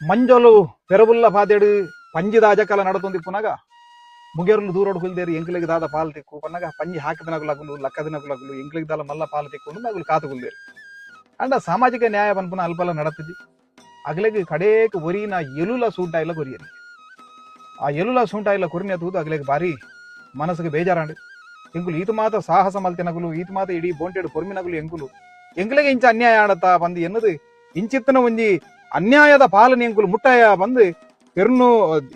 ಮಂಜೊಲು ಪೆರಬುಲ್ಲ ಪಾದೆಡು ಪಂಜಿ ದಾಜಕಲ ನಡತೊಂದಿ ಪುನಗ ಮುಗೇರ್ಲು ದೂರೋಡು ಕುಲ್ದೇರಿ ಎಂಕ್ಲಿಗೆ ದಾದ ಪಾಲು ತಿಕ್ಕು ಪನ್ನಗ ಪಂಜಿ ಹಾಕಿದನಗುಲಗುಲು ಲಕ್ಕದಿನಗುಲಗುಲು ಎಂಕ್ಲಿಗೆ ದಾಲ ಮಲ್ಲ ಪಾಲು ತಿಕ್ಕೊಂಡು ನಗುಲು ಕಾತು ಕುಲ್ದೇರಿ ಅಂಡ ಸಾಮಾಜಿಕ ನ್ಯಾಯ ಪನ್ಪುನ ಅಲ್ಪಲ ನಡತದಿ ಅಗಲೆಗೆ ಕಡೇಕ್ ಒರಿನ ಎಲುಲ ಸೂಂಟ ಇಲ್ಲ ಕೊರಿಯರಿ ಆ ಎಲುಲ ಸೂಂಟ ಇಲ್ಲ ಕೊರಿನ ತೂದು ಅಗಲೆಗೆ ಬಾರಿ ಮನಸ್ಸಿಗೆ ಬೇಜಾರಾಂಡು ಎಂಕುಲು ಈತು ಮಾತ ಸಾಹಸ ಮಲ್ತಿನಗುಲು ಈತು ಮಾತ ಇಡೀ ಬೋಂಟೆಡು ಕೊರ್ಮಿನಗುಲು ಎಂಕುಲಿಗೆ ಇಂಚ ಅನ್ಯಾಯ ಆಡತ್ತಾ ಬಂದು ಎನ್ನದು ಇಂಚಿತ್ತನ ಒಂಜಿ ಅನ್ಯಾಯದ ಪಾಲನೆ ಎಂಕುಲು ಮುಟ್ಟಾಯ ಬಂದು ಪೆರ್ನು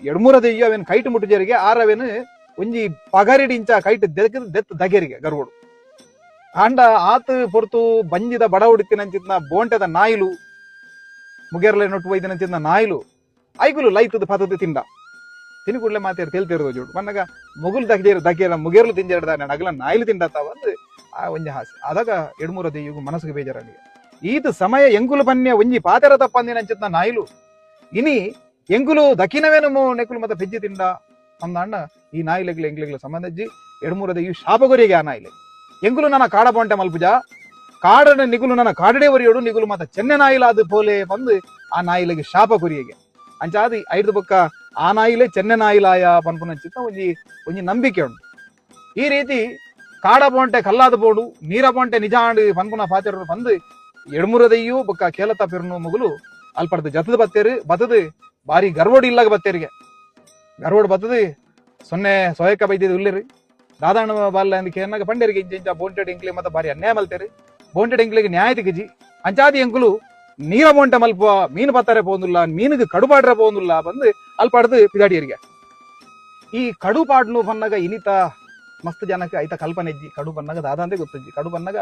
ಎಡ್ಮೂರ ದೆಯ್ಯ ಅವೇನು ಕೈಟ್ ಮುಟ್ಟುಜರಿಗೆ ಆರವೇನು ಒಂಜಿ ಪಗರಿಡಿ ಇಂಚ ಕೈಟ್ ದೆತ್ ದಗೆರಿಗೆ ಗರ್ವಡು ಆಂಡ ಆತು ಪೊರ್ತು ಬಂಜಿದ ಬಡ ಉಡಿತಿನಂಚಿತ್ನ ಬೋಂಟದ ನಾಯಿಲು ಮುಗೇರ್ಲೆ ನೊಟ್ಟು ಒಯ್ದಿನಂಚಿತ್ನ ನಾಯಿಲು ಐಗುಲು ಲೈತದ ಪತದ ತಿಂಡ ತಿನ್ಕೂಡ್ಲೆ ಮಾತೇರು ತೇಲ್ತಿರೋದು ಜೋಡು ಮನ್ನಾಗ ಮುಗುಲು ದಗ್ಗೇರ ಮುಗೇರ್ಲು ತಿಂಜೆಡ್ದ ನಗಲ ನಾಯಿಲು ತಿಂಡತ್ತ ಬಂದು ಆ ಒಂಜಿ ಹಾಸಿ ಅದಾಗ ಎಡ್ಮೂರ ದೆಯ್ಯಗು ಮನಸ್ಸಿಗೆ ಬೇಜಾರಾಗಿ ಈತ ಸಮಯ ಎಂಕುಲು ಬನ್ಯ ಒಂಜಿ ಪಾತೆರ ತಪ್ಪಂದಿನಂಚಿತ್ನ ನಾಯಿಲು ಇನಿ ಎಂಕುಲು ದಕ್ಕಿನವೇನು ನೆಕ್ಕುಲು ಮತ್ತೆ ಪೆಜ್ಜಿ ತಿಂಡ ಅಂದ ಈ ನಾಯಿಲೆಗ್ಲ ಎಂಕ್ಲೆಗ್ಲ ಸಂಬಂಧಜ್ಜಿ ಎಡ್ಮೂರ ದೆಯ್ಯು ಶಾಪಗೊರಿಗೆ ಆ ನಾಯಿಲೆ ಎಂಕುಲು ನನ್ನ ಕಾಡ ಬೊಂಟೆ ಮಲ್ಪುಜ ಕಾಡನ ನಿಗುಲು ನನ್ನ ಕಾಡಡೆ ಒರಿಯೋಡು ನಿಗುಲು ಮತ್ತೆ ಚೆನ್ನೆ ನಾಯಿಲಾದ ಪೋಲೆ ಬಂದು ಆ ನಾಯಿಲೆಗೆ ಶಾಪ ಕೊರಿಯಗೆ ಅಂಚಾದಿ ಐದು ಬೊಕ್ಕ ಆ ನಾಯಿಲೆ ಚೆನ್ನೆ ನಾಯಿಲಾಯ ಪನ್ಪುನಂಚಿತ್ತ ಒಂಜಿ ನಂಬಿಕೆ ಉಂಟು ಈ ರೀತಿ ಕಾಡ ಬೊಂಟೆ ಕಲ್ಲಾದ ಬೋಡು ನೀರ ಬೊಂಟೆ ನಿಜ ಆಂಡು ಪನ್ಪುನ ಪಾತೆರು ಬಂದು ಎಡ್ಮೂರ ದೆಯ್ಯು ಬೊಕ್ಕ ಕೇಲತ್ತ ಪೆರ್ನು ಮುಗುಲು ಅಲ್ಪಡ್ದು ಜತದ ಬತ್ತೇರು ಬತ್ತದು ಬಾರಿ ಗರ್ವೋಡು ಇಲ್ಲಾಗ ಬತ್ತೇರಿಗೆ ಗರ್ವೋಡು ಬತ್ತದು ಸೊನ್ನೆ ಸೊಯಕ ಬೈದಿದ್ದು ಉಲ್ಲಿರಿ ದಾದಾಣ ಬಾಲ್ಲ ಅಂದ ಕೇನಾಗ ಪಂಡೇರಿಗೆ ಇಂಚ ಬೋಂಟೆಡ್ ಎಂಕ್ಲಿ ಮತ್ತೆ ಬಾರಿ ಅನ್ಯಾಯ ಮಲ್ತೇರಿ ಬೋಂಟೆಡ್ ಎಂಕ್ಲಿಗೆ ನ್ಯಾಯ ತಿಗಿಜಿ ಅಂಚಾದಿ ಎಂಕುಲು ನೀರ ಬೊಂಟೆ ಮಲ್ಪ ಮೀನು ಬತ್ತಾರೆ ಪೋಂದುಲ್ಲ ಮೀನಿಗೆ ಕಡುಪಾಡ್ರೆ ಪೋಂದುಲ್ಲ ಬಂದು ಅಲ್ಪಡ್ದು ಪಿದಾಡಿಯರಿಗೆ ಈ ಕಡುಪಾಡ್ನು ಬನ್ನಾಗ ಇನಿತ ಮಸ್ತ್ ಜನಕ್ಕೆ ಐತ ಕಲ್ಪನೆ ಇಜ್ಜಿ ಕಡು ಬನ್ನಾಗ ದಾದಂತೆ ಗೊತ್ತಜ್ಜಿ ಕಡು ಬನ್ನಾಗ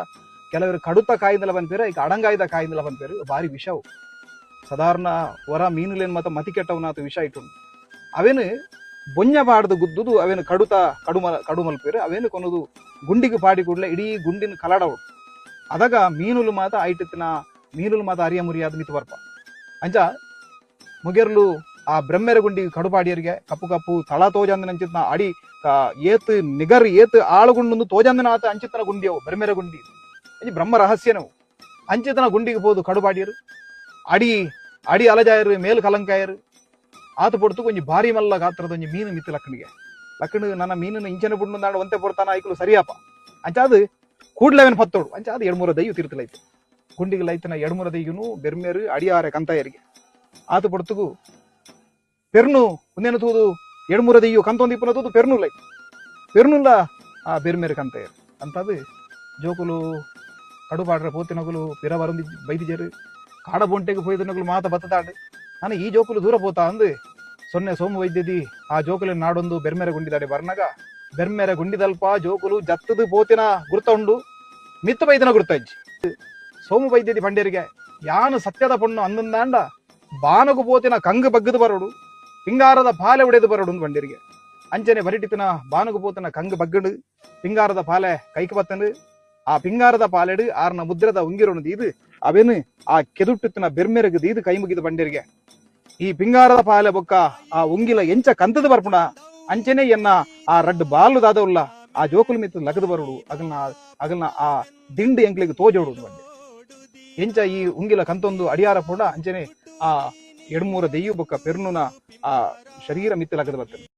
ಕೆಲವರು ಕಡುತ್ತ ಕಾಯಿಂದಲ ಬಂದ್ಪೇರು ಈಗ ಅಡಂಗಾಯ್ದ ಕಾಯಿಂದಲ ಬಂದ್ಪೇರು ಬಾರಿ ವಿಷವು ಸಾಧಾರಣ ಹೊರ ಮೀನುಲೇನು ಮತ್ತೆ ಮತಿ ಕೆಟ್ಟವನಾತ ವಿಷ ಇಟ್ಟು ಅವೇನು ಬೊಂಜ ಬಾಡ್ದು ಗುದ್ದುದು ಅವೇನು ಕಡು ಮಲ್ಪೇರು ಅವೇನು ಕೊನದು ಗುಂಡಿಗೆ ಪಾಡಿ ಕೂಡಲೇ ಇಡೀ ಗುಂಡಿನ ಕಲಾಡವು ಅದಾಗ ಮೀನುಲು ಮಾತ ಐಟಿತ್ತಿನ ಮೀನುಲು ಮಾತ ಅರಿಯ ಮುರಿಯಾದ ಮಿತು ಬರ್ಪ ಅಂಚ ಮುಗೇರ್ಲು ಆ ಬ್ರಹ್ಮೆರ ಗುಂಡಿ ಕಡುಪಾಡಿಯರಿಗೆ ಕಪ್ಪು ಕಪ್ಪು ತಳ ತೋಜಂದಿನ ಅಂಚಿತ್ನ ಅಡಿ ಏತ್ ನಿಗರ್ ಏತ್ ಆಳುಗುಂಡು ತೋಜಂದಿನ ಆತ ಅಂಚಿತ್ತನ ಗುಂಡಿಯವು ಬ್ರಹ್ಮೆರ ಗುಂಡಿ ಅಂಚಿ ಬ್ರಹ್ಮ ರಹಸ್ಯನವು ಅಂಚಿತನ ಗುಂಡಿಗೆ ಹೋದು ಕಡುಪಾಡಿಯರು ಅಡಿ ಅಲಜಾಯರು ಮೇಲು ಕಲಂಕಾಯರು ಆತ ಪೊಡ್ತು ಕೊಂಚ ಭಾರಿ ಮಲ್ಲ ಗಾತ್ರದ ಒಂಜಿ ಮೀನು ಮಿತ್ತು ಲಕ್ಕಣಿಗೆ ನನ್ನ ಮೀನಿನ ಇಂಚನೆ ಬುಡ್ನು ದಾಂಡ ಒಂತೆ ಪೊಡ್ತಾನ ಐಕಲು ಸರಿಯಪ್ಪ ಅಂಚಾದು ಕೂಡ್ಲೇವೇನು ಪತ್ತೋಡು ಅಂಚಾದು ಎಡ್ಮೂರ ದೆಯ್ಯು ತೀರ್ಥಲೈತು ಗುಂಡಿಗೆ ಲೈತನ ಎಡ್ಮೂರ ದೆಯ್ಯುನು ಬೆರ್ಮೇರು ಅಡಿಯಾರೆ ಕಂತಾಯರಿಗೆ ಆತ ಪೊಡ್ತುಗು ಪೆರ್ನು ಒಂದೇನು ತೂದು ಎಡ್ಮೂರ ದೆಯ್ಯು ಕಂತೊಂದಿಪ್ಪನ ತೂದು ಪೆರ್ನು ಲೈತು ಪೆರ್ನುಲ್ಲ ಆ ಬೆರ್ಮೇರು ಕಂತಾಯರು ಅಂತದು ಜೋಕುಲು ಕಡುಪಾಡ್ರೆ ಪೋತಿನಗುಲು ಪಿರ ಬರಂದಿ ಬೈದಿಜರು ಕಾಡ ಬೊಂಟೆಗೆ ಪೋಯ್ದನಗುಲು ಮಾತ ಬತ್ತದಾಡು ನಾನು ಈ ಜೋಕುಲು ದೂರ ಪೋತಾ ಅಂದು ಸೊನ್ನೆ ಸೋಮು ವೈದ್ಯದಿ ಆ ಜೋಕುಲಿನ ನಾಡೊಂದು ಬೆರ್ಮೆರೆ ಗುಂಡಿದಾಡೆ ಬರ್ನಾಗ ಬೆರ್ಮೆರೆ ಗುಂಡಿದಲ್ಪ ಜೋಕುಲು ಜತ್ತದು ಪೋತಿನ ಗುರ್ತ ಉಂಡು ಮಿತ್ತು ಬೈದಿನ ಗುರ್ತ ಇಜ್ಜಿ ಸೋಮು ವೈದ್ಯದಿ ಪಂಡೇರಿಗೆ ಯಾನು ಸತ್ಯದ ಪೊಣ್ಣು ಅಂದಂದಾಂಡ ಬಾನಗು ಪೋತಿನ ಕಂಗು ಬಗ್ಗದು ಬರೋಡು ಪಿಂಗಾರದ ಪಾಲೆ ಉಡೆದು ಬರೋಡು ಪಂಡೇರಿಗೆ ಅಂಚನೆ ಬರಿಟಿತಿನ ಬಾನಗು ಪೋತಿನ ಕಂಗು ಬಗ್ಗಡು ಪಿಂಗಾರದ ಪಾಲೆ ಕೈಕು ಬತ್ತನು ಆ ಪಿಂಗಾರದ ಪಾಲೆಡು ಆರ್ನ ಮುದ್ರದ ಉಂಗಿರೋಣದು ಇದು ಅವೇನು ಆ ಕೆದುಟ್ಟಿತ್ತಿನ ಬೆರ್ಮೆರೆಗದು ಇದು ಕೈ ಮುಗಿದು ಬಂಡೇರಿಗೆ ಈ ಪಿಂಗಾರದ ಪಾಲೆ ಬೊಕ್ಕ ಆ ಉಂಗಿಲ ಎಂಚ ಕಂತದ ಬರ್ಪುಣ ಅಂಚನೆ ಎನ್ನ ಆ ರಡ್ಡು ಬಾಲು ದಾದವುಲ್ಲ ಆ ಜೋಕುಲು ಮಿತ್ತು ಲಗದು ಬರೋಡು ಅಗಲ್ನ ಆ ದಿಂಡು ಎಂಕ್ಲಿಗೆ ತೋಜೋಡು ಬಂಡೆ ಎಂಚ ಈ ಉಂಗಿಲ ಕಂತೊಂದು ಅಡಿಯಾರ ಪೋಡ ಅಂಚನೆ ಆ ಎಡ್ಮೂರ ದೆಯ್ಯು ಬೊಕ್ಕ ಪೆರ್ನುನ ಆ ಶರೀರ ಮಿತ್ತು ಲಗದು ಬರ್ತದೆ